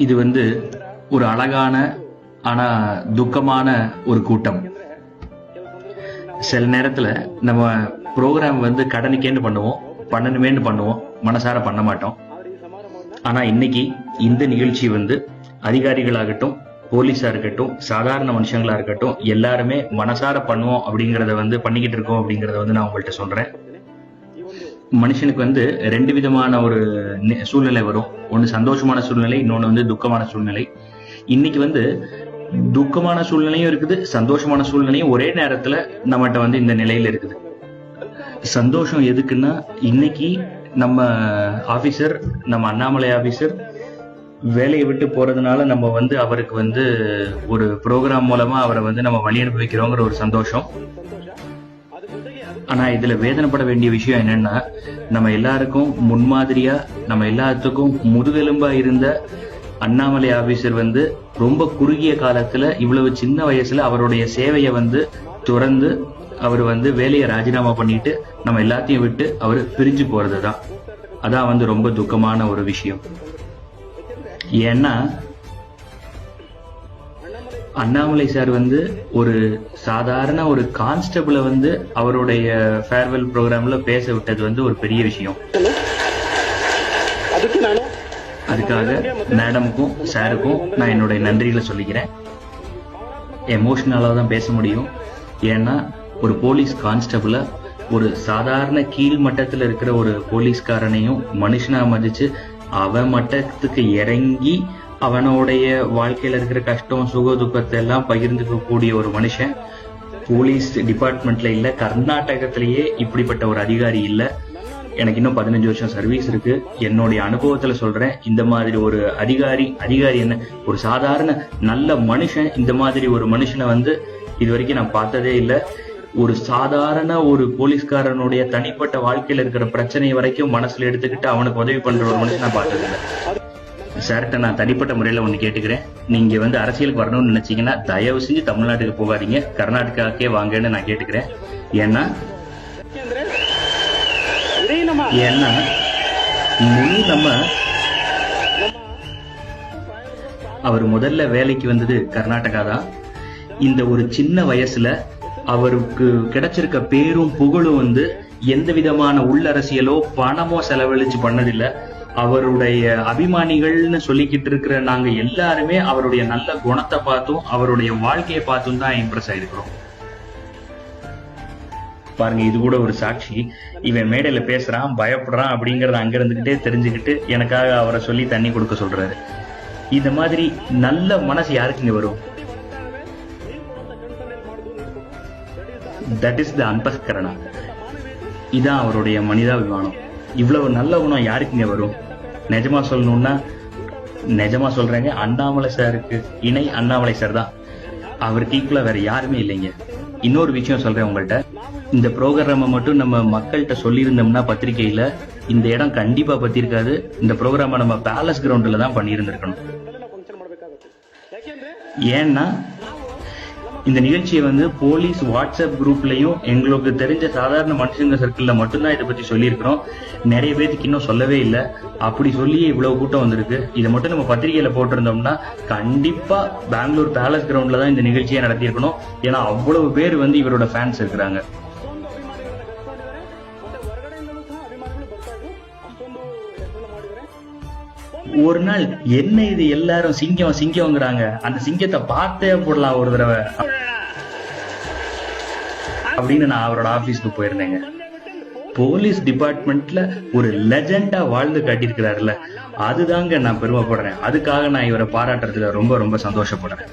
இது ஒரு அழகான ஆனா துக்கமான ஒரு கூட்டம். சில நேரத்துல நம்ம ப்ரோக்ராம் கடனுக்கேன்னு பண்ணுவோம், பண்ணணுமேன்னு பண்ணுவோம், மனசார பண்ண மாட்டோம். ஆனா இன்னைக்கு இந்த நிகழ்ச்சி அதிகாரிகளாகட்டும், போலீஸா இருக்கட்டும், சாதாரண மனுஷங்களா இருக்கட்டும், எல்லாருமே மனசார பண்ணுவோம் அப்படிங்கறத பண்ணிக்கிட்டு இருக்கோம் அப்படிங்கறத நான் உங்கள்கிட்ட சொல்றேன். மனுஷனுக்கு ரெண்டு விதமான ஒரு சூழ்நிலை வரும். ஒண்ணு சந்தோஷமான சூழ்நிலை, இன்னொன்னு துக்கமான சூழ்நிலை. இன்னைக்கு துக்கமான சூழ்நிலையும் இருக்குது, சந்தோஷமான சூழ்நிலையும் ஒரே நேரத்துல நம்மகிட்ட இந்த நிலையில இருக்குது. சந்தோஷம் எதுக்குன்னா, இன்னைக்கு நம்ம ஆபீசர், நம்ம அண்ணாமலை ஆபீசர் வேலையை விட்டு போறதுனால நம்ம அவருக்கு ஒரு ப்ரோக்ராம் மூலமா அவரை நம்ம வழி அனுப்பி வைக்கிறோங்கிற ஒரு சந்தோஷம். ஆனா இதுல வேதனைப்பட வேண்டிய விஷயம் என்னன்னா, நம்ம எல்லாருக்கும் முன்மாதிரியா, நம்ம எல்லாத்துக்கும் முதுகெலும்பா இருந்த அண்ணாமலை ஆபீசர் ரொம்ப குறுகிய காலத்துல, இவ்வளவு சின்ன வயசுல அவருடைய சேவையை துறந்து அவர் வேலையை ராஜினாமா பண்ணிட்டு நம்ம எல்லாத்தையும் விட்டு அவர் பிரிஞ்சு போறதுதான். அதான் ரொம்ப துக்கமான ஒரு விஷயம். ஏன்னா அண்ணாமலை சார் ஒரு சாதாரண ஒரு கான்ஸ்டபிளை அவருடைய ஃபேர்வெல் ப்ரோக்ராம்ல பேச விட்டது ஒரு பெரிய விஷயம். அதுக்காக மேடமுக்கும் சாருக்கும் நான் என்னுடைய நன்றிகளை சொல்லிக்கிறேன். எமோஷனலா தான் பேச முடியும். ஏன்னா ஒரு போலீஸ் கான்ஸ்டபிள ஒரு சாதாரண கீழ் மட்டத்துல இருக்கிற ஒரு போலீஸ்காரனையும் மனுஷனா மதிச்சு அவன் மட்டத்துக்கு இறங்கி அவனுடைய வாழ்க்கையில இருக்கிற கஷ்டம் சுக துக்கத்தை எல்லாம் பகிர்ந்துக்க கூடிய ஒரு மனுஷன் போலீஸ் டிபார்ட்மெண்ட்ல இல்ல, கர்நாடகத்திலேயே இப்படிப்பட்ட ஒரு அதிகாரி இல்ல. எனக்கு இன்னும் 15 வருஷம் சர்வீஸ் இருக்கு. என்னுடைய அனுபவத்துல சொல்றேன், இந்த மாதிரி ஒரு அதிகாரி என்ன, ஒரு சாதாரண நல்ல மனுஷன், இந்த மாதிரி ஒரு மனுஷனை இது வரைக்கும் நான் பார்த்ததே இல்லை. ஒரு சாதாரண ஒரு போலீஸ்காரனுடைய தனிப்பட்ட வாழ்க்கையில இருக்கிற பிரச்சனை வரைக்கும் மனசுல எடுத்துக்கிட்டு அவனுக்கு உதவி பண்ற ஒரு மனுஷன் நான் பார்த்ததில்லை. சார்கிட்ட நான் தனிப்பட்ட முறையில ஒண்ணு கேட்டுக்கிறேன். நீங்க அரசியலுக்கு வரணும்னு நினைச்சீங்கன்னா தயவு செஞ்சு தமிழ்நாட்டுக்கு போகாதீங்க, கர்நாடகாக்கே வாங்கன்னு நான் கேட்டுக்கிறேன். ஏன்னா நம்ம அவர் முதல்ல வேலைக்கு வந்தது கர்நாடகா தான். இந்த ஒரு சின்ன வயசுல அவருக்கு கிடைச்சிருக்க பேரும் புகழும் எந்த விதமான உள்ளரசியலோ பணமோ செலவழிச்சு பண்ணதில்லை. அவருடைய அபிமானிகள்னு சொல்லிக்கிட்டு இருக்கிற நாங்க எல்லாருமே அவருடைய நல்ல குணத்தை பார்த்தும் அவருடைய வாழ்க்கையை பார்த்தும் தான் இம்ப்ரெஸ் ஆயிருக்கிறோம். பாருங்க, இது கூட ஒரு சாட்சி. இவன் மேடையில பேசுறான், பயப்படுறான் அப்படிங்கறத அங்க இருந்துகிட்டே தெரிஞ்சுக்கிட்டு எனக்காக அவரை சொல்லி தண்ணி கொடுக்க சொல்றாரு. இந்த மாதிரி நல்ல மனசு யாருக்குங்க வரும்? தட் இஸ் த அந்தஸ்கரணா. இதான் அவருடைய மனிதாபிமானம். இவ்வளவு நல்ல குணம் யாருக்குங்க வரும்? நிஜமா சொல்லணும்னா, நிஜமா சொல்றேங்க, அண்ணாமலை சாருக்கு இணை அண்ணாமலை சார் தான். அவருக்கு ஈக்குவலா வேற யாருமே இல்லைங்க. இன்னொரு விஷயம் சொல்றேன் உங்கள்கிட்ட, இந்த ப்ரோக்ராம மட்டும் நம்ம மக்கள்கிட்ட சொல்லியிருந்தோம்னா பத்திரிகையில இந்த இடம் கண்டிப்பா பத்திருக்காது. இந்த ப்ரோக்ராம நம்ம பேலஸ் கிரவுண்ட்ல தான் பண்ணியிருந்திருக்கணும். ஏன்னா இந்த நிகழ்ச்சியை போலீஸ் வாட்ஸ்அப் குரூப்லயும் எங்களுக்கு தெரிஞ்ச சாதாரண மனுஷங்க சர்க்கிள்ல மட்டும்தான் இதை பத்தி சொல்லியிருக்கிறோம். நிறைய பேருக்கு இன்னும் சொல்லவே இல்லை. அப்படி சொல்லி இவ்வளவு கூட்டம் வந்திருக்கு. இதை மட்டும் நம்ம பத்திரிகையில போட்டிருந்தோம்னா கண்டிப்பா பெங்களூர் பேலஸ் கிரவுண்ட்ல தான் இந்த நிகழ்ச்சியை நடத்தியிருக்கணும். ஏன்னா அவ்வளவு பேர் இவரோட ஃபேன்ஸ் இருக்கிறாங்க. ஒரு நாள் என்ன இது எல்லாரும் சிங்கம் சிங்கம்ங்கிறாங்க, அந்த சிங்கத்தை பார்த்தே போடலாம் ஒரு தடவை அப்படின்னு நான் அவரோட ஆபீஸ்க்கு போயிருந்தேங்க. போலீஸ் டிபார்ட்மெண்ட்ல ஒரு லெஜெண்டா வாழ்ந்து காட்டியிருக்கிறாருல, அதுதாங்க நான் பெருமைப்படுறேன். அதுக்காக நான் இவரை பாராட்டுறதுல ரொம்ப ரொம்ப சந்தோஷப்படுறேன்.